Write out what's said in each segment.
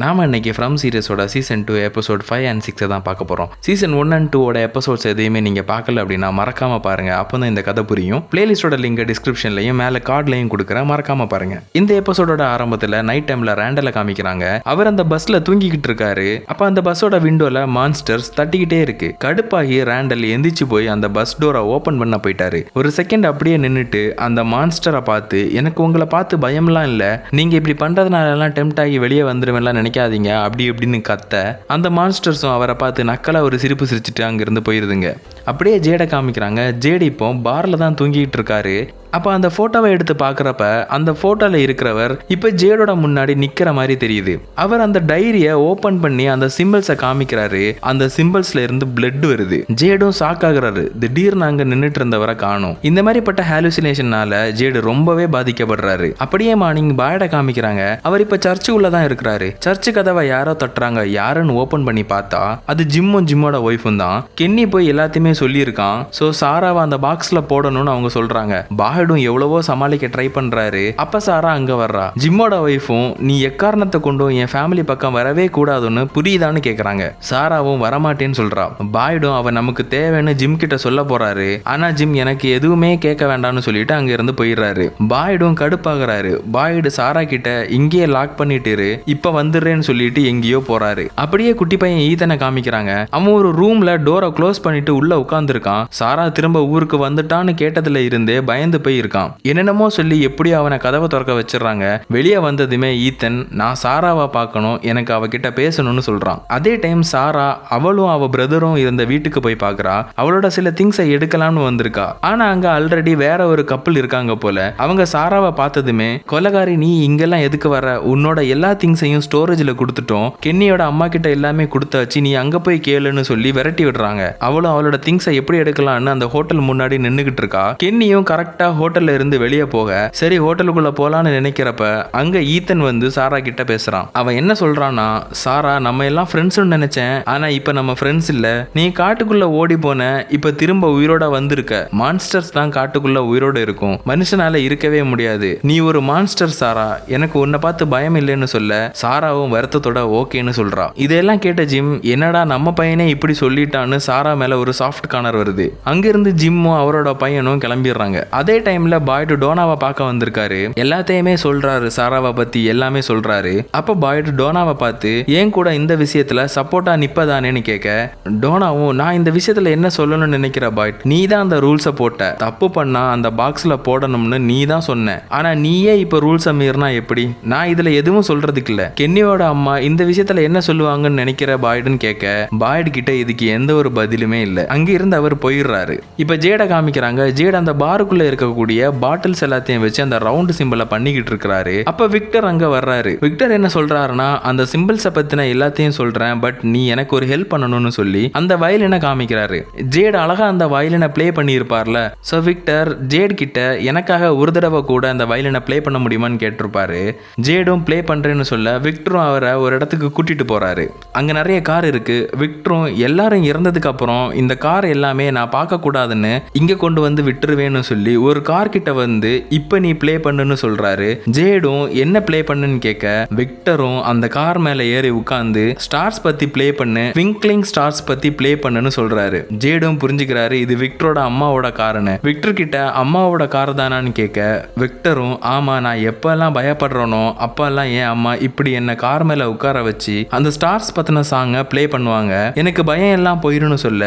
நாம இன்னைக்கு from சீரிஸோட season 2 episode 5 and 6 தான் பார்க்க போறோம். சீசன் 1 and 2 எபிசோட்ஸ் எதையுமே நீங்க பார்க்கல அப்படின்னா மறக்காம பாருங்க. அப்பதான் இந்த கதை புரியும். பிளேலிஸ்டோட லிங்க் டிஸ்கிரிப்ஷன்லயும் மேல கார்ட்லயும் கொடுக்குறேன், மறக்காம பாருங்க. இந்த எபிசோடோட ஆரம்பத்துல நைட் டைம்ல ரேண்டல காமிக்கிறாங்க. அவர் அந்த பஸ்ல தூங்கிக்கிட்டு இருக்காரு. அப்ப அந்த பஸ்ஸோட விண்டோல மான்ஸ்டர்ஸ் தட்டிக்கிட்டே இருக்கு. கடுப்பாகி ரேண்டல் எந்திரிச்சு போய் அந்த பஸ் டோரை ஓபன் பண்ண போயிட்டாரு. ஒரு செகண்ட் அப்படியே நின்னுட்டு அந்த மான்ஸ்டரை பார்த்து, எனக்கு உங்களை பார்த்து பயம்லாம் இல்ல, நீங்க இப்படி பண்றதுனால எல்லாம் டெம்ட் ஆகி வெளியே வந்துருவேன்லாம் நினைக்காதீங்க அப்படி இப்படின்னு கத்த, அந்த மான்ஸ்டர்ஸும் அவரை பார்த்து நக்கலா ஒரு சிரிப்பு சிரிச்சுட்டு அங்கிருந்து போயிருதுங்க. அப்படியே ஜேடை காமிக்கிறாங்க. ஜேடி இப்போ பார்ல தான் தூங்கிட்டு இருக்காரு. அப்போ அந்த ஃபோட்டோவை எடுத்து பார்க்குறப்ப அந்த ஃபோட்டோவில் இருக்கிறவர் இப்போ ஜேடோட முன்னாடி நிற்கிற மாதிரி தெரியுது. அவர் அந்த டைரியை ஓப்பன் பண்ணி அந்த சிம்பிள்ஸை காமிக்கிறாரு. அந்த சிம்பிள்ஸ்ல இருந்து பிளட் வருது. ஜேடும் ஷாக் ஆகுறாரு. திடீர்னு அங்கே நின்றுட்டு இருந்தவரை காணும். இந்த மாதிரிப்பட்ட ஹாலுசினேஷனால ஜேடு ரொம்பவே பாதிக்கப்படுறாரு. அப்படியே மார்னிங் பாய்டை காமிக்கிறாங்க. அவர் இப்போ சர்ச்சுக்குள்ள தான் இருக்கிறாரு. சர்ச்சு கதவை யாரோ தட்டுறாங்க. யாருன்னு ஓப்பன் பண்ணி பார்த்தா அது ஜிம்மோட ஒய்ஃபும் தான். கென்னி போய் எல்லாத்தையுமே சொல்லியிருக்கான். ஸோ சாராவை அந்த பாக்ஸ்ல போடணும்னு அவங்க சொல்றாங்க. எவ்வளவோ சமாளிக்க ட்ரை பண்றாரு. அப்ப சாரா அங்க வர்றா. ஜிம்மோட ஒய்ஃபும் நீ எக்காரணத்தை கொண்டும் என் ஃபேமிலி பக்கம் வரவே கூடாதுன்னு புரியுதான்னு கேக்குறாங்க. சாராவும் வரமாட்டேன்னு சொல்றா. பாய்டும் அவன் நமக்கு தேவைன்னு ஜிம் கிட்ட சொல்ல போறாரு. ஆனா ஜிம் எனக்கு எதுவுமே கேட்க வேண்டாம்னு சொல்லிட்டு அங்க இருந்து போயிடுறாரு. பாய்டும் கடுப்பாகிறாரு. பாய்டு சாரா கிட்ட இங்கேயே லாக் பண்ணிட்டு இப்ப வந்துடுறேன்னு சொல்லிட்டு எங்கேயோ போறாரு. அப்படியே குட்டி பையன் ஈதனை காமிக்கிறாங்க. அவன் ஒரு ரூம்ல டோரை க்ளோஸ் பண்ணிட்டு உள்ள உட்கார்ந்துருக்கான். சாரா திரும்ப ஊருக்கு வந்துட்டான்னு கேட்டதுல இருந்தே பயந்து போய் இருக்கான். என்னென்னமோ சொல்லி எப்படி அவனை கதவை திறக்க வச்சிடறாங்க. வெளியே வந்ததுமே ஈத்தன் நான் சாராவை பார்க்கணும், எனக்கு அவகிட்ட பேசணும்னு சொல்றான். அதே டைம் சாரா அவளும் அவ பிரதரும் இருந்த வீட்டுக்கு போய் பார்க்கறா. அவளோட சில திங்ஸை எடுக்கலாம்னு வந்திருக்கா. ஆனா அங்க ஆல்ரெடி வேற ஒரு கப்பல் இருக்காங்க போல. அவங்க சாராவை பார்த்ததுமே கொலகாரி நீ இங்கெல்லாம் எதுக்கு வர, உன்னோட எல்லா திங்ஸையும் ஸ்டோரேஜ்ல கொடுத்துட்டோம், கென்னியோட அம்மா கிட்ட எல்லாமே கொடுத்தாச்சு, நீ அங்க போய் கேளுன்னு சொல்லி விரட்டி விடுறாங்க. அவளும் அவளோட திங்ஸை எப்படி எடுக்கலாம்னு அந்த ஹோட்டல் முன்னாடி நின்னுகிட்டு இருக்கா. கென்னியும் கரெக்டா ஹோட்டல்ல இருந்து வெளியே போக சரி ஹோட்டலுக்குள்ள போலான்னு நினைக்கிறப்ப அங்க ஈத்தன் வந்து சாரா கிட்ட பேசுறான். அவன் என்ன சொல்றான்னா, சாரா நம்ம எல்லாம் ஃப்ரெண்ட்ஸ்னு நினைச்சேன், ஆனா இப்ப நம்ம ஃப்ரெண்ட்ஸ் இல்ல, நீ காட்டுக்குள்ள ஓடி போன, இப்ப திரும்ப உயிரோட வந்திருக்க. மான்ஸ்டர்ஸ் தான் காட்டுக்குள்ள உயிரோட இருக்கும், மனுஷனால இருக்கவே முடியாது, நீ ஒரு மான்ஸ்டர் சாரா, எனக்கு உன்னை பார்த்து பயம் இல்லைன்னு சொல்ல சாராவும் வருத்தத்தோட ஓகேன்னு சொல்றா. இதெல்லாம் கேட்ட ஜிம் என்னடா நம்ம பையனே இப்படி சொல்லிட்டான்னு சாரா மேல ஒரு சாஃப்ட் கார்னர் வருது. அங்கிருந்து ஜிம்மும் அவரோட பையனும் கிளம்பிடுறாங்க. அதே டைம்ல பாய்டு டோனாவை பார்க்க வந்திருக்காரு. எல்லாத்தையுமே சொல்றாரு, சாராவை பத்தி எல்லாமே சொல்றாரு. அப்ப பாய்டு டோனாவை பார்த்து ஏன் கூட இந்த விஷயத்துல சப்போர்ட்டா நிப்பதானேன்னு கேட்க, டோனாவும் நான் இந்த விஷயத்துல என்ன சொல்லணும்னு நினைக்கிற பாய்ட், நீ தான் அந்த ரூல்ஸை போட்ட, தப்பு பண்ணா அந்த பாக்ஸ்ல போடணும்னு நீ தான் சொன்ன, ஆனா நீயே இப்ப ரூல்ஸை மீறினா எப்படி, நான் இதுல எதுவும் சொல்றதுக்கு இல்ல, கென்னியோட அம்மா இந்த விஷயத்துல என்ன சொல்லுவாங்கன்னு நினைக்கிற பாய்டுன்னு கேட்க, பாய்டு கிட்ட இதுக்கு எந்த ஒரு பதிலுமே இல்ல. அங்க இருந்து அவர் போயிடுறாரு. இப்ப ஜேட காமிக்கிறாங்க. ஜேட அந்த பாருக்குள்ள இருக்கக்கூடிய பாட்டில்ஸ் எல்லாத்தையும் வச்சு அந்த ரவுண்ட் சிம்பிளை பண்ணிக்கிட்டு இருக்காரு. அப்ப விக்டர் அங்க வர்றாரு. விக்டர் என்ன சொல்றாருன்னா, அந்த சிம்பிள்ஸை பத்தின எல்லாத்தையும் சொல்றேன், பட் நீ எனக்கு ஒரு ஹெல்ப் பண்ணணும்னு சொல்லி அந்த வயலினை காமிக்கிறாரு. ஜேட் அழகா அந்த வயலினை பிளே பண்ணி இருப்பார்ல. சோ விக்டர் ஜேட் கிட்ட எனக்காக ஒரு தடவை கூட அந்த வயலினை பிளே பண்ண முடியுமான்னு கேட்டிருப்பாரு. ஜேடும் பிளே பண்றேன்னு சொல்ல விக்டரும் அவரை ஒரு இடத்துக்கு கூட்டிட்டு போறாரு. அங்க நிறைய கார் இருக்கு. விக்டரும் எல்லாரும் இறந்ததுக்கு அப்புறம் இந்த கார் எல்லாமே நான் பார்க்க கூடாதுன்னு இங்க கொண்டு வந்து விட்டுருவேன்னு சொல்லி ஒரு கார் கிட்ட வந்து இப்ப நீ பிளே பண்ணுன்னு சொல்றாரு. ஜேடும் என்ன பிளே பண்ணுன்னு கேட்க விக்டரும் அந்த கார் மேல ஏறி உட்கார்ந்து ஸ்டார்ஸ் பத்தி பிளே பண்ணு, ட்விங்க்லிங் ஸ்டார்ஸ் பத்தி பிளே பண்ணுன்னு சொல்றாரு. ஜேடும் புரிஞ்சுக்கிறாரு இது விக்டரோட அம்மாவோட காருன்னு. விக்டர் கிட்ட அம்மாவோட கார் தானான்னு கேட்க விக்டரும் ஆமா, நான் எப்பெல்லாம் பயப்படுறனோ அப்பெல்லாம் என் அம்மா இப்படி என்ன கார் மேல உட்கார வச்சு அந்த ஸ்டார்ஸ் பத்தின சாங்க பிளே பண்ணுவாங்க, எனக்கு பயம் எல்லாம் போயிருன்னு சொல்ல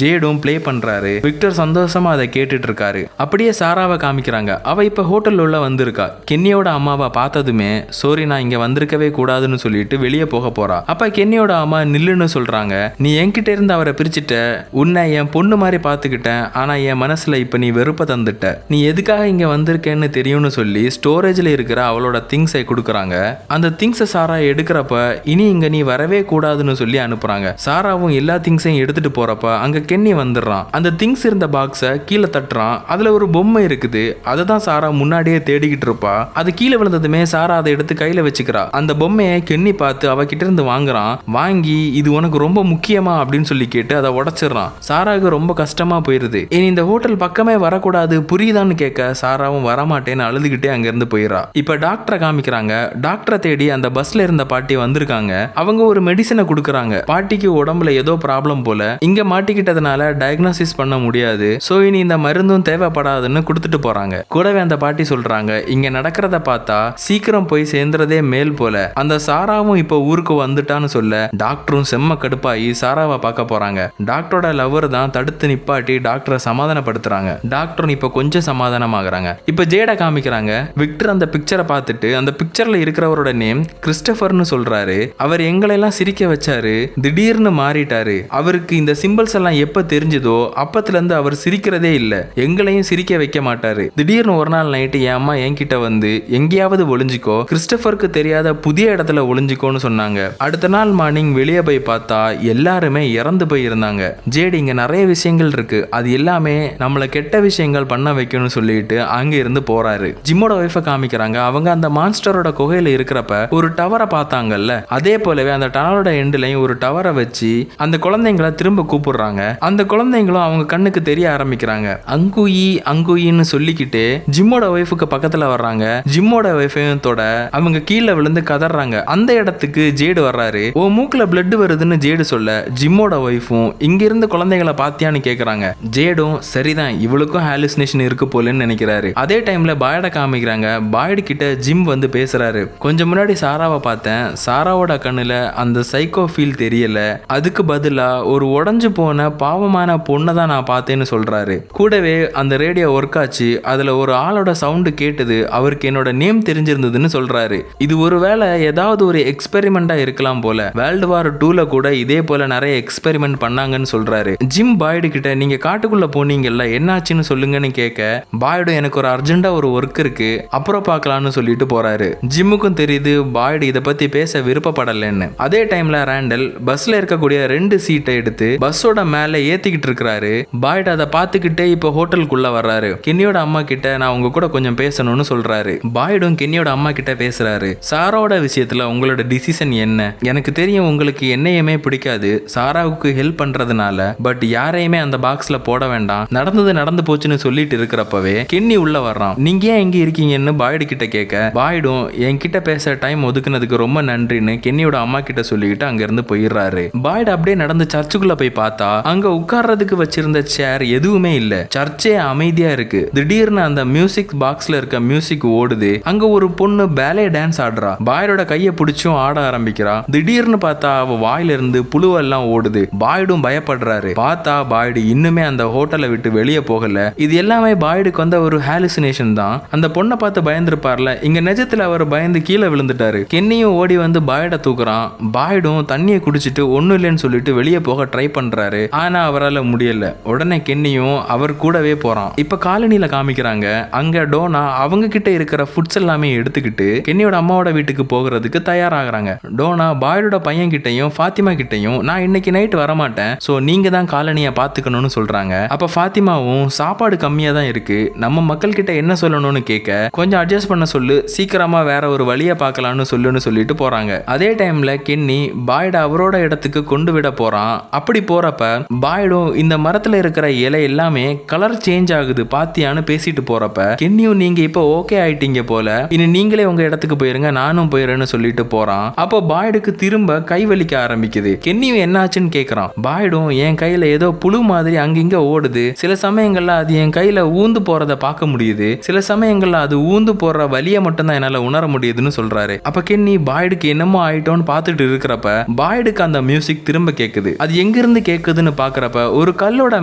ஜேடும் பிளே பண்றாரு. விக்டர் சந்தோஷமா அதை கேட்டுட்டு இருக்காரு. அப்படியே சாராவை காமிக்கிறாங்க. அவ இப்ப ஹோட்டல் உள்ள வந்திருக்கா. கென்னியோட அம்மாவை பார்த்ததுமே சோரி நான் இங்க வந்திருக்கவே கூடாதுன்னு சொல்லிட்டு வெளியே போக போறா. அப்ப கென்னியோட அம்மா நில்லுன்னு சொல்றாங்க. நீ என்கிட்ட இருந்து அவரை பிரிச்சுட்ட, உன்னை என் பொண்ணு மாதிரி பாத்துக்கிட்டேன், ஆனா என் மனசுல இப்ப நீ வெறுப்ப தந்துட்ட, நீ எதுக்காக இங்க வந்திருக்கேன்னு தெரியும்னு சொல்லி ஸ்டோரேஜ்ல இருக்கிற அவளோட திங்ஸை கொடுக்குறாங்க. அந்த திங்ஸை சாரா எடுக்கிறப்ப இனி இங்க நீ வரவே கூடாதுன்னு சொல்லி அனுப்புறாங்க. சாராவும் எல்லா திங்ஸையும் எடுத்துட்டு போறப்ப அங்க கென்னி வந்துடுறான். அந்த திங்ஸ் இருந்த பாக்ஸை கீழே தட்டுறான். அதுல ஒரு பொம்மை இருக்குது. அதை தான் சாரா முன்னாடியே தேடிக்கிட்டு இருப்பா. அது கீழே விழுந்ததுமே சாரா அதை எடுத்து கையில வச்சுக்கிறா. அந்த பொம்மையை கென்னி பார்த்து அவகிட்ட இருந்து வாங்குறான். வாங்கி இது உனக்கு ரொம்ப முக்கியமா அப்படின்னு சொல்லி கேட்டு அதை உடைச்சிடறான். சாராவுக்கு ரொம்ப கஷ்டமா போயிருது. இனி இந்த ஹோட்டல் பக்கமே வரக்கூடாது புரியுதான்னு கேட்க சாராவும் வரமாட்டேன்னு அழுதுகிட்டே அங்க இருந்து போயிடறா. இப்ப டாக்டரை காமிக்கிறாங்க. டாக்டரை தேடி அந்த பஸ்ல இருந்த பாட்டி வந்திருக்காங்க. அவங்க ஒரு மெடிசனை கொடுக்கறாங்க. பாட்டிக்கு உடம்புல ஏதோ ப்ராப்ளம் போல, இங்க மாட்டிக்கிட்டதுனால டயக்னோசிஸ் பண்ண முடியாது, சோ இனி இந்த மருந்தும் தேவைப்படாதுன்னு கொடுத்துட்டு போறாங்க. கூடவே அந்த பாட்டி சொல்றாங்க, இங்க நடக்கிறத பார்த்தா சீக்கிரம் போய் சேர்ந்துறதே மேல் போல. அந்த சாராவும் இப்ப ஊருக்கு வந்துட்டான்னு சொல்ல டாக்டரும் செம்ம கடுப்பாயி சாராவை பார்க்க போறாங்க. டாக்டரோட லவர் தான் தடுத்து நிப்பாட்டி டாக்டரை சமாதானப்படுத்துறாங்க. டாக்டர் இப்ப கொஞ்சம் சமாதானமாகறாங்க. இப்ப ஜேட காமிக்கிறாங்க. விக்டர் அந்த பிக்சரை பார்த்துட்டு அந்த பிக்சர்ல இருக்கிறவரோட நேம் கிறிஸ்டபர்னு சொல்றாரு. அவர் எங்களெல்லாம் சிரிக்க வச்சாரு, திடீர்னு மாறிட்டாரு. அவருக்கு இந்த சிம்பிள்ஸ் எல்லாம் எப்ப தெரிஞ்சதோ அப்பத்துல இருந்து அவர் சிரிக்கிறதே இல்ல, எங்களையும் சிரிக்க வைக்க மாட்டாரு. திடீர்னு ஒரு நாள் நைட்டு என் அம்மா என்கிட்ட வந்து எங்கேயாவது ஒளிஞ்சிக்கோ, கிறிஸ்டபருக்கு தெரியாத புதிய இடத்துல ஒளிஞ்சிக்கோன்னு சொன்னாங்க. அடுத்த நாள் மார்னிங் வெளியே போய் பார்த்தா எல்லாருமே இறந்து போய் இருந்தாங்க. ஜேடி இங்க நிறைய விஷயங்கள் இருக்கு, அது எல்லாமே நம்மள கெட்ட விஷயங்கள் பண்ண வைக்கணும்னு சொல்லிட்டு அங்க இருந்து போறாரு. ஜிம்மோட ஒய்ஃபை காமிக்கிறாங்க. அவங்க அந்த மான்ஸ்டரோட குகையில இருக்கிறப்ப ஒரு டவரை பார்த்தாங்கல்ல, அதே போலவே அந்த டவரோட எண்ட்லையும் ஒரு டவரை வச்சு அந்த குழந்தைங்களை திரும்ப கூப்பிடுறாங்க. அந்த குழந்தைங்களும் அவங்க கண்ணுக்கு தெரிய ஆரம்பிக்கிறாங்க. அங்குயி அங்குயின்னு சொல்லிக்கிட்டு ஜிம்மோட ஒய்ஃபுக்கு பக்கத்துல வர்றாங்க. ஜிம்மோட ஒய்ஃபையும் தொட அவங்க கீழே விழுந்து கதறாங்க. அந்த இடத்துக்கு ஜேடு வர்றாரு. ஓ மூக்குல பிளட் வருதுன்னு ஜேடு சொல்ல ஜிம்மோட ஒய்ஃபும் இங்க இருந்து குழந்தைகளை பாத்தியான்னு கேக்குறாங்க. ஜேடும் சரிதான் இவளுக்கும் ஹாலுசினேஷன் இருக்கு போலன்னு நினைக்கிறாரு. அதே டைம்ல பாய்ட காமிக்கிறாங்க. பாய்டு கிட்ட ஜிம் வந்து பேசுறாரு. கொஞ்சம் முன்னாடி சாராவை பார்த்தேன், சாராவோட கண்ணுல அந்த சைக்கோ ஃபீல் தெரியல, அதுக்கு பதிலா ஒரு உடஞ்சு போன பாவமான பொண்ணை தான் நான் பார்த்தேன்னு சொல்றாரு. கூடவே அந்த ரேடியோ ஒர்க் ஆச்சு, அதுல ஒரு ஆளோட சவுண்டு கேட்டது, அவருக்கு என்னோட நேம் தெரிஞ்சிருந்ததுன்னு சொல்றாரு. இது ஒருவேளை ஏதாவது ஒரு எக்ஸ்பெரிமெண்டா இருக்கலாம் போல. வேர்ல்டு வார் 2ல கூட இதே போல நிறைய எக்ஸ்பெரிமெண்ட் பண்ணாங்கன்னு சொல்றாரு. ஜிம் பாய்டு கிட்ட நீங்க காட்டுக்குள்ள போனீங்கல்ல என்னாச்சுன்னு சொல்லுங்கன்னு கேட்க பாய்டு எனக்கு ஒரு அர்ஜென்டா ஒரு ஒர்க் இருக்கு அப்புறம் பார்க்கலாம்னு சொல்லிட்டு போறாரு. ஜிம்முக்கும் தெரியுது பாய்டு இதை பத்தி பேச விருப்பப்படலன்னு. அதே டைம்ல ரேண்டல் பஸ்ல இருக்கக்கூடிய 2 சீட்டை எடுத்து பஸ்ஸோட மேல ஏத்திக்கிட்டு இருக்காரு. பாய்டு அதை பார்த்துக்கிட்டே இப்ப ஹோட்டலுக்குள்ள வர்றாரு. கென்னியோட அம்மா கிட்ட நான் உங்க கூட கொஞ்சம் பேசணும்னு சொல்றாரு. பாய்டும் கென்னியோட அம்மா கிட்ட பேசுறாரு. சாராவோட விஷயத்துல உங்களோட டிசிஷன் என்ன? எனக்கு தெரியும் உங்களுக்கு என்னையுமே பிடிக்காது சாராவுக்கு ஹெல்ப் பண்றதுனால, பட் யாரையுமே அந்த பாக்ஸ்ல போட வேண்டாம், நடந்தது நடந்து போச்சுன்னு சொல்லிட்டு இருக்கிறப்பவே கென்னி உள்ள வர்றான். நீங்க ஏன் எங்க இருக்கீங்கன்னு பாய்டு கிட்ட கேட்க பாய்டும் என்கிட்ட பேச டைம் ஒதுக்குனதுக்கு ரொம்ப நன்றின்னு கென்னியோட அம்மா கிட்ட சொல்லிக்கிட்டு அங்க இருந்து போயிடுறாரு. பாய்டு அப்படியே நடந்து சர்ச்சுக்குள்ள போய் பார்த்தா அங்க உட்கார்றதுக்கு வச்சிருந்த சேர் எதுவுமே இல்ல. சர்ச்சே அமைதியா இருக்கு. திடீர்னு அந்த மியூசிக் பாக்ஸ்ல இருக்க மியூசிக் ஓடுது. அங்க ஒரு பொண்ணு பேலே டான்ஸ் ஆடுறா. பாய்டோட கையை பிடிச்சும் ஆட ஆரம்பிக்கிறா. திடீர்னு பார்த்தா அவ வாயில இருந்து புழுவெல்லாம் ஓடுது. பாய்டும் பயப்படுறாரு. பார்த்தா பாய்டு இன்னுமே அந்த ஹோட்டலை விட்டு வெளியே போகல. இது எல்லாமே பாய்டுக்கு வந்த ஒரு ஹாலுசினேஷன் தான். அந்த பொண்ணை பார்த்து பயந்துருப்பார்ல, இங்க நிஜத்துல அவர் பயந்து கீழே விழுந்துட்டாரு. கென்னியும் ஓடி வந்து பாய்டை தூக்குறான். பாய்டும் தண்ணியை குடிச்சிட்டு ஒன்னும் இல்லைன்னு சொல்லிட்டு வெளியே போக ட்ரை பண்றாரு. ஆனா அவரால் முடியல. உடனே கென்னியும் அவர் கூடவே போறான். இப்ப காலனில காமிக்கிறாங்க. அங்க டோனா அவங்க கிட்ட இருக்கிற ஃபுட்ஸ் எல்லாமே எடுத்துக்கிட்டு கென்னியோட அம்மாவோட வீட்டுக்கு போகிறதுக்கு தயாராகிறாங்க. டோனா பாய்டோட பையன் கிட்டையும் ஃபாத்திமா கிட்டையும் நான் இன்னைக்கு நைட் வரமாட்டேன், சோ நீங்க தான் காலனியை பாத்துக்கணும்னு சொல்றாங்க. அப்ப ஃபாத்திமாவும் சாப்பாடு கம்மியா தான் இருக்கு, நம்ம மக்கள் கிட்ட என்ன சொல்லணும்னு கேட்க கொஞ்சம் அட்ஜஸ்ட் பண்ண சொல்லு, சீக்கிரமா வேற ஒரு வழியை பார்க்கலாம்னு சொல்லிட்டு போறாங்க. அதே டைம்ல கென்னி பாய்ட அவரோட இடத்துக்கு கொண்டு விட போறான். அப்படி போறப்ப பாய்டும் இந்த மரத்துல இருக்கிற இலை எல்லாமே கலர் சேஞ்ச் ஆகுது பாத்தியான்னு பேசிட்டு போறப்ப கென்னியும் நீங்க இப்ப ஓகே ஆயிட்டீங்க போல, இனி நீங்களே உங்க இடத்துக்கு போயிருங்க நானும் போயிடுறேன்னு சொல்லிட்டு போறான். அப்போ பாய்டுக்கு திரும்ப கை வலிக்க ஆரம்பிக்குது. கென்னியும் என்னாச்சுன்னு கேக்குறான். பாய்டும் என் கையில ஏதோ புழு மாதிரி அங்கிங்க ஓடுது, சில சமயங்கள்ல அது என் கையில ஊந்து போறத பார்க்க முடியுது, சில சமயங்கள்ல அது ஊந்து போற வலியை மட்டும் தான் என்னால உணர முடியுதுன்னு சொல்றாரு. அப்ப கென்னி பாய்டுக்கு என்னமோ ஆயிட்டோன்னு பார்த்துட்டு இருக்கிறப்ப பாய்டுக்கு அந்த மியூசிக் திரும்ப கேக்குது. அது எங்கிருந்து கேக்குதுன்னு பாக்குறப்ப ஒரு கல்லோட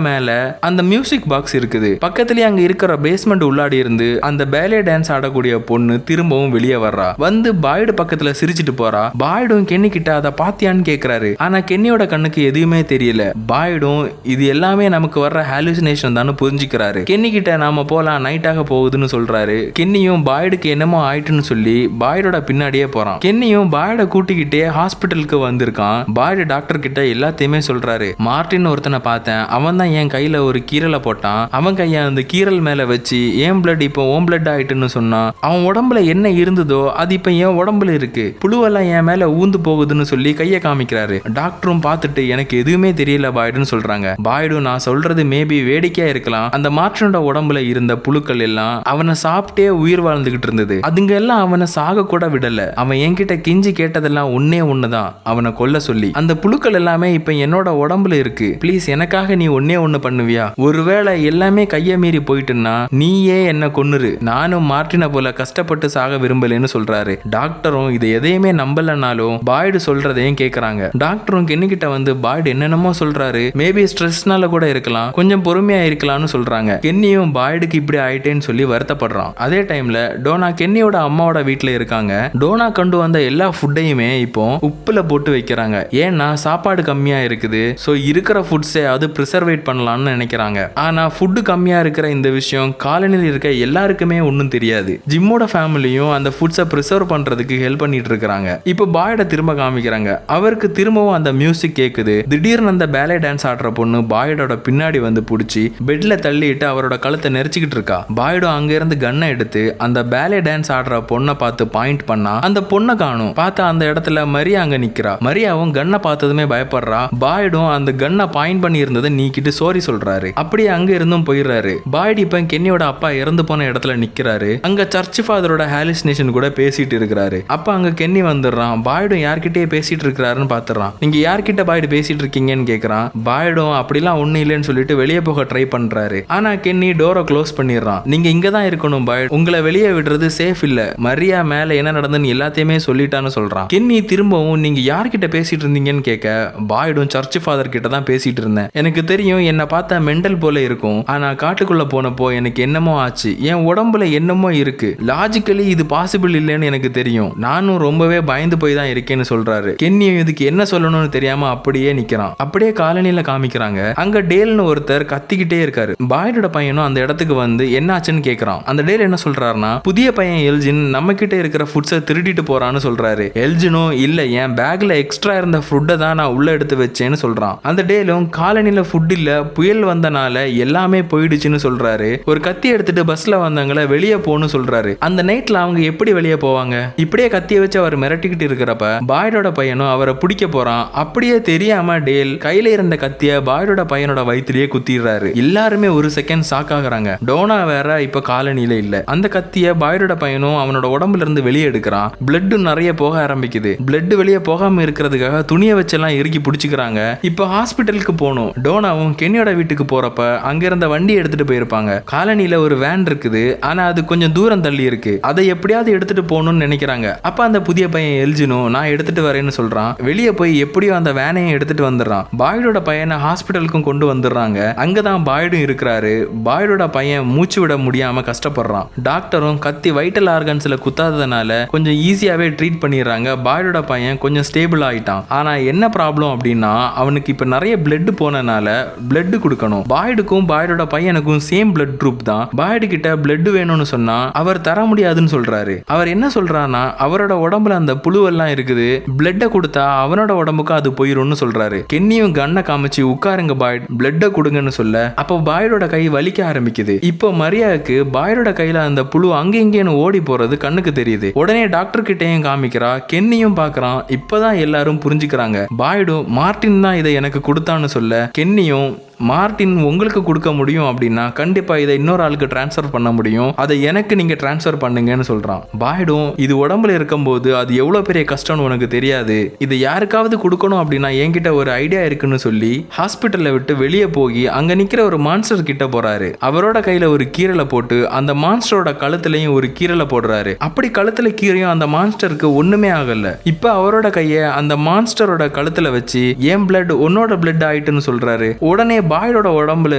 மேல அந்த மியூசிக் பாக்ஸ் இருக்குது. பக்கத்துலயே அங்க இருக்கிற பேஸ்மெண்ட் உள்ளாடி இருந்து அந்த பேலே டான்ஸ் ஆடக்கூடிய பொண்ணு திரும்பவும் வெளியே வர்றா. வந்து பாய்டு பக்கத்துல சிரிச்சிட்டு போறா. பாய்டும் கென்னி கிட்ட அதை பாத்தியான்னு கேக்குறாரு. ஆனா கென்னியோட கண்ணுக்கு எதுவுமே தெரியல. பாய்டும் இது எல்லாமே நமக்கு வர்ற ஹாலுசினேஷன் தான் புரிஞ்சுக்கிறாரு. கென்னி கிட்ட நாம போலாம் நைட்டாக போகுதுன்னு சொல்றாரு. கென்னியும் பாய்டுக்கு என்னமோ ஆயிட்டுன்னு சொல்லி பாய்டோட பின்னாடியே போறான். கென்னியும் பாய்ட கூட்டிக்கிட்டே ஹாஸ்பிட்டலுக்கு வந்திருக்கான். பாய்டு டாக்டர் கிட்ட எல்லாத்தையுமே சொல்றாரு. மார்டின் ஒருத்தனை பார்த்தேன், அவன் தான் என் கையில ஒரு கீரலை போட்டான், அவன் கைய அந்த கீரலை புழுக்கள் மேல வச்சு என் பிளட் இப்போ ஓம் பிளட் ஆயிட்டுன்னு சொன்னா அவன் உடம்புல என்ன இருந்ததோ அது இப்ப என் உடம்புல இருக்கு, புழுவெல்லாம் என் மேல ஊந்து போகுதுன்னு சொல்லி கைய காமிக்கிறாரு. டாக்டரும் பார்த்துட்டு எனக்கு எதுவுமே தெரியல பாய்டுன்னு சொல்றாங்க. பாய்டு நான் சொல்றது மேபி வேடிக்கையா இருக்கலாம், அந்த மார்ட்டினோட உடம்புல இருந்த புழுக்கள் எல்லாம் அவனை சாப்பிட்டே உயிர் வாழ்ந்துகிட்டு இருந்தது, அதுங்க எல்லாம் அவனை சாக கூட விடல, அவன் என்கிட்ட கெஞ்சி கேட்டதெல்லாம் ஒன்னே ஒண்ணுதான், அவனை கொல்ல சொல்லி. அந்த புழுக்கள் எல்லாமே இப்ப என்னோட உடம்புல இருக்கு, ப்ளீஸ் எனக்காக நீ ஒன்னே ஒண்ணு பண்ணுவியா, ஒருவேளை எல்லாமே கைய மீறி போயிட்டுன்னா நீயே என்ன கொன்னுரு, நானும் மார்ட்டினை போல கஷ்டப்பட்டு சாக விரும்பலன்னு சொல்றாரு. டாக்டரும் இது எதையுமே நம்பலனாலும் பாய்டு சொல்றதையும் கேக்குறாங்க. டாக்டரும் கென்னி கிட்ட வந்து பாய்டு என்னென்னமோ சொல்றாரு, மேபி ஸ்ட்ரெஸ்னால கூட இருக்கலாம், கொஞ்சம் பொறுமையா இருக்கலாம்னு சொல்றாங்க. கென்னியும் பாய்டுக்கு இப்படி ஆயிட்டேன்னு சொல்லி வருத்தப்படுறான். அதே டைம்ல டோனா கென்னியோட அம்மாவோட வீட்டுல இருக்காங்க. டோனா கொண்டு வந்த எல்லா ஃபுட்டையுமே இப்போ உப்புல போட்டு வைக்கிறாங்க, ஏன்னா சாப்பாடு கம்மியா இருக்குது, சோ இருக்கிற ஃபுட்ஸை அது ப்ரிசர்வேட் பண்ணலாம்னு நினைக்கிறாங்க. ஆனா ஃபுட்டு கம்மியா இருக்கிற இந்த விஷயம் காலனியில் இருக்க எல்லாருக்குமே ஒன்றும் தெரியாது. ஜிம்மோட ஃபேமிலியும் அந்த ஃபுட்ஸை ப்ரிசர்வ் பண்றதுக்கு ஹெல்ப் பண்ணிட்டு இருக்காங்க. இப்போ பாய்ட திரும்ப காமிக்கிறாங்க. அவருக்கு திரும்பவும் அந்த மியூசிக் கேக்குது. திடீர்னு அந்த பேலே டான்ஸ் ஆடுற பொண்ணு பாய்டோட பின்னாடி வந்து பிடிச்சி பெட்ல தள்ளிட்டு அவரோட கழுத்தை நெரிச்சிக்கிட்டு இருக்கா. பாய்டும் அங்க இருந்து கன்னை எடுத்து அந்த பேலே டான்ஸ் ஆடுற பொண்ணை பார்த்து பாயிண்ட் பண்ணா அந்த பொண்ணை காணும். பார்த்தா அந்த இடத்துல மரியா அங்க நிக்கிறா. மரியாவும் கன்னை பார்த்ததுமே பயப்படுறா. பாய்டும் அந்த கன்னை பாயிண்ட் பண்ணி இருந்ததை நீக்கிட்டு சாரி சொல்றாரு. அப்படியே அங்க இருந்தும் போயிடுறாரு. பாய்டு இப்ப கென்னியோட அப்பா இறந்து போன இடத்துல நிக்கிறாரு. அங்க சர்ச் ஃபாதரோட ஹாலுசினேஷன் கூட பேசிட்டு இருக்கிறாரு. அப்ப அங்க கென்னி வந்துடுறான். பாய்டும் யார்கிட்டயே பேசிட்டு இருக்கிறாருன்னு பாத்துறான். நீங்க யார்கிட்ட பாய்டு பேசிட்டு இருக்கீங்கன்னு கேக்குறான். பாய்டும் அப்படிலாம் ஒண்ணு இல்லைன்னு சொல்லிட்டு வெளியே போக ட்ரை பண்றாரு. ஆனா கென்னி டோரை க்ளோஸ் பண்ணிடுறான். நீங்க இங்க தான் இருக்கணும் பாய்டு, உங்களை வெளியே விடுறது சேஃப் இல்ல, மரியா மேல என்ன நடந்துன்னு எல்லாத்தையுமே சொல்லிட்டான்னு சொல்றான். கென்னி திரும்பவும் நீங்க யார்கிட்ட பேசிட்டு இருந்தீங்கன்னு கேட்க பாய்டும் சர்ச் ஃபாதர் கிட்ட தான் பேசிட்டு இருந்தேன், எனக்கு தெரியும் என்ன பார்த்தா மெண்டல் போல இருக்கும், ஆனா காட்டுக்குள்ள போனப்போ எனக்கு என்னமோ ஆச்சு, என் உடம்புல என்னமோ இருக்கு, லாஜிக்கலி இது பாசிபிள் இல்லைன்னு எனக்கு தெரியும், நானும் ரொம்பவே பயந்து போய் தான் இருக்கேன்னு சொல்றாரு. கென்னியும் இதுக்கு என்ன சொல்லணும்னு தெரியாம அப்படியே நிக்கிறான். அப்படியே காலனியில காமிக்கிறாங்க. அங்க டேல்னு ஒருத்தர் கத்திக்கிட்டே இருக்காரு. பாய்டோட பையனும் அந்த இடத்துக்கு வந்து என்னாச்சுன்னு கேக்குறான். அந்த டேல் என்ன சொல்றாருன்னா, புதிய பையன் எல்ஜின் நம்ம கிட்ட இருக்கிற ஃபுட்ஸை திருடிட்டு போறான்னு சொல்றாரு. எல்ஜினும் இல்ல, என் பேக்ல எக்ஸ்ட்ரா இருந்த ஃபுட்டை தான் நான் உள்ள எடுத்து வச்சேன்னு சொல்றான். அந்த டேலும் காலனியில ஃபுட் இல்ல, புயல் வந்தனால எல்லாமே போயிடுச்சுன்னு சொல்றாரு. ஒரு கத்தி எடுத்துட்டு பஸ்ல வந்தவங்கள வெளியே போன்னு சொல்றாரு. அந்த நைட்ல அவங்க எப்படி வெளியே போவாங்க? இப்படியே கத்திய வச்சு அவர் மிரட்டிக்கிட்டு இருக்கிறப்ப பாய்டோட பையனும் அவரை பிடிக்க போறான். அப்படியே தெரியாம டேல் கையில இருந்த கத்திய பாய்டோட பையனோட வயிற்றிலேயே குத்திடுறாரு. எல்லாருமே ஒரு செகண்ட் ஷாக் ஆகுறாங்க. டோனா வேற இப்ப காலனியில இல்ல. அந்த கத்திய பாய்டோட பையனும் அவனோட உடம்புல இருந்து வெளியே எடுக்கிறான். பிளட் நிறைய போக ஆரம்பிக்குது. பிளட் வெளியே போகாம இருக்கிறதுக்காக துணியை வச்செல்லாம் இறுக்கி பிடிச்சிக்கிறாங்க. இப்ப ஹாஸ்பிட்டலுக்கு போகணும். டோனாவும் கென்னியோட வீட்டுக்கு போறப்ப அங்க இருந்த வண்டி எடுத்துட்டு போயிருப்பாங்க. காலனியில ஒரு வேன் இருக்குது, ஆனா அது கொஞ்சம் தூரம் தள்ளி இருக்கு, அதை எப்படியாவது எடுத்துட்டு போகணும்னு நினைக்கிறாங்க. அப்ப அந்த புதிய பையன் எல்ஜினும் நான் எடுத்துட்டு வரேன்னு சொல்றான். வெளியே போய் எப்படியோ அந்த வேனையும் எடுத்துட்டு வந்துடுறான். பாய்டோட பையனை ஹாஸ்பிட்டலுக்கும் கொண்டு வந்துடுறாங்க. அங்கதான் பாய்டும் இருக்கிறாரு. பாய்டோட பையன் மூச்சு விட முடியாம கஷ்டப்படுறான். டாக்டரும் கத்தி வைட்டல் ஆர்கன்ஸ்ல குத்தாததுனால கொஞ்சம் ஈஸியாவே ட்ரீட் பண்ணிடுறாங்க. பாய்டோட பையன் கொஞ்சம் ஸ்டேபிள் ஆயிட்டான். ஆனா என்ன ப்ராப்ளம் அப்படின்னா, அவனுக்கு இப்ப நிறைய பிளட் போனனால பிளட் கொடுக்கணும். பாய்டுக்கும் பாய்டோட பையனுக்கும் சேம் பிளட் குரூப் தான். பாய்டு கிட்ட பிளட் வேணும்னு சொன்னா அவர் தர முடியாதுன்னு சொல்றாரு. அவர் என்ன சொல்றாருன்னா, அவரோட உடம்புல அந்த புழுவெல்லாம் இருக்குது, பிளட்டை கொடுத்தா அவனோட உடம்புக்கு அது போயிரும்னு சொல்றாரு. கென்னியும் கண்ணை காமிச்சு உட்காருங்க பாய்டு, பிளட்டை கொடுங்கன்னு சொல்ல அப்போ பாய்டோட கை வலிக்க ஆரம்பிக்குது. இப்போ மரியாவுக்கு பாய்டோட கையில அந்த புழு அங்கே இங்கேன்னு ஓடி போறது கண்ணுக்கு தெரியுது. உடனே டாக்டர் கிட்டையும் காமிக்கிறா. கென்னியும் பாக்குறான். இப்பதான் எல்லாரும் புரிஞ்சுக்கிறாங்க. பாய்டும் மார்ட்டின் தான் இதை எனக்கு கொடுத்தான்னு சொல்ல கென்னியும் மார்ட்டின் உங்களுக்கு கொடுக்க முடியும் அப்படின்னா கண்டிப்பா இதை இன்னொரு ஆளுக்கு டிரான்ஸ்ஃபர் பண்ண முடியும், அதை எனக்கு நீங்க டிரான்ஸ்ஃபர் பண்ணுங்கன்னு சொல்றான். பாய்டும் இது உடம்புல இருக்கும்போது அது எவ்வளவு பெரிய கஷ்டம்னு உனக்கு தெரியாது, இதை யாருக்காவது கொடுக்கணும் அப்படின்னா என்கிட்ட ஒரு ஐடியா இருக்குன்னு சொல்லி ஹாஸ்பிட்டல்ல விட்டு வெளியே போய் அங்க நிக்கிற ஒரு மான்ஸ்டர் கிட்ட போறாரு. அவரோட கையில ஒரு கீரலை போட்டு அந்த மான்ஸ்டரோட கழுத்துலயும் ஒரு கீரலை போடுறாரு. அப்படி கழுத்துல கீரையும் அந்த மான்ஸ்டருக்கு ஒண்ணுமே ஆகல. இப்ப அவரோட கைய அந்த மான்ஸ்டரோட கழுத்துல வச்சு என் பிளட் உன்னோட பிளட் ஆயிட்டுன்னு சொல்றாரு. உடனே பாய்டோட உடம்புல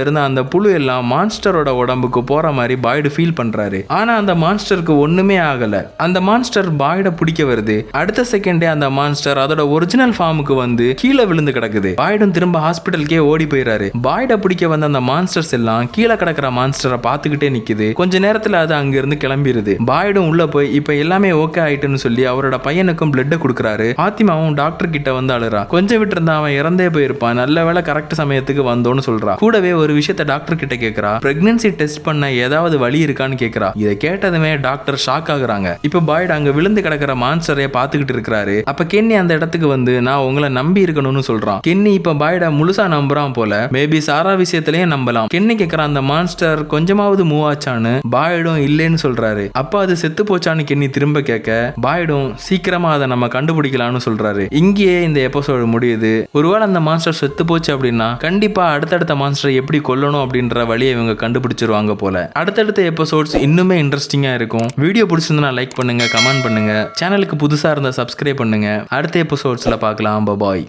இருந்து அந்த புழு எல்லாம் மான்ஸ்டரோட உடம்புக்கு போற மாதிரி பாய்டு ஃபீல் பண்றாரு. ஆனா அந்த மான்ஸ்டருக்கு ஒண்ணுமே ஆகல. அந்த மான்ஸ்டர் பாய்ட பிடிக்க வருது. அடுத்த செகண்டே அந்த மான்ஸ்டர் அதோட ஒரிஜினல் ஃபார்முக்கு வந்து கீழே விழுந்து கிடக்குது. பாய்டும் திரும்ப ஹாஸ்பிட்டலுக்கே ஓடி போயிறாரு. பாய்ட பிடிக்க வந்த அந்த மான்ஸ்டர்ஸ் எல்லாம் கீழே கிடக்கிற மான்ஸ்டரை பார்த்துக்கிட்டே நிக்குது. கொஞ்ச நேரத்துல அது அங்க இருந்து கிளம்பிடுது. பாய்டும் உள்ள போய் இப்ப எல்லாமே ஓகே ஆயிட்டுன்னு சொல்லி அவரோட பையனுக்கும் பிளட் கொடுக்குறாரு. ஆத்திமாவும் டாக்டர் கிட்ட வந்து அழுறா. கொஞ்சம் விட்டு இருந்தா அவன் இறந்தே போயிருப்பான், நல்ல வேளை கரெக்ட் சமயத்துக்கு வந்தோன்னு போறோம்னு சொல்றா. கூடவே ஒரு விஷயத்த டாக்டர் கிட்ட கேக்குறா. பிரெக்னன்சி டெஸ்ட் பண்ண ஏதாவது வழி இருக்கான்னு கேக்குறா. இதை கேட்டதுமே டாக்டர் ஷாக் ஆகுறாங்க. இப்ப பாய்டு அங்க விழுந்து கிடக்கிற மான்ஸ்டரை பாத்துக்கிட்டு இருக்காரு. அப்ப கென்னி அந்த இடத்துக்கு வந்து நான் உங்களை நம்பி இருக்கணும்னு சொல்றான். கென்னி இப்ப பாய்ட முழுசா நம்புறான் போல. மேபி சாரா விஷயத்திலயும் நம்பலாம். கென்னி கேக்குற அந்த மான்ஸ்டர் கொஞ்சமாவது மூவ் ஆச்சான்னு பாய்டும் இல்லைன்னு சொல்றாரு. அப்ப அது செத்து போச்சான்னு கென்னி திரும்ப கேட்க பாய்டும் சீக்கிரமா அதை நம்ம கண்டுபிடிக்கலாம்னு சொல்றாரு. இங்கேயே இந்த எபிசோடு முடியுது. ஒருவேளை அந்த மான்ஸ்டர் செத்து போச்சு அப்படின்னா கண்டிப்பா அடுத்தடுத்த மான்ஸ்டரை எப்படி கொல்லணும் அப்படின்ற வழியை இவங்க கண்டுபிடிச்சிருவாங்க போல. அடுத்தடுத்த எபிசோட்ஸ் இன்னுமே இன்ட்ரெஸ்டிங்கா இருக்கும். வீடியோ பிடிச்சிருந்தா லைக் பண்ணுங்க, கமெண்ட் பண்ணுங்க. சேனலுக்கு புதுசா இருந்தா சப்ஸ்கிரைப் பண்ணுங்க. அடுத்த எபிசோட்ஸ்ல பார்க்கலாம். பாய்.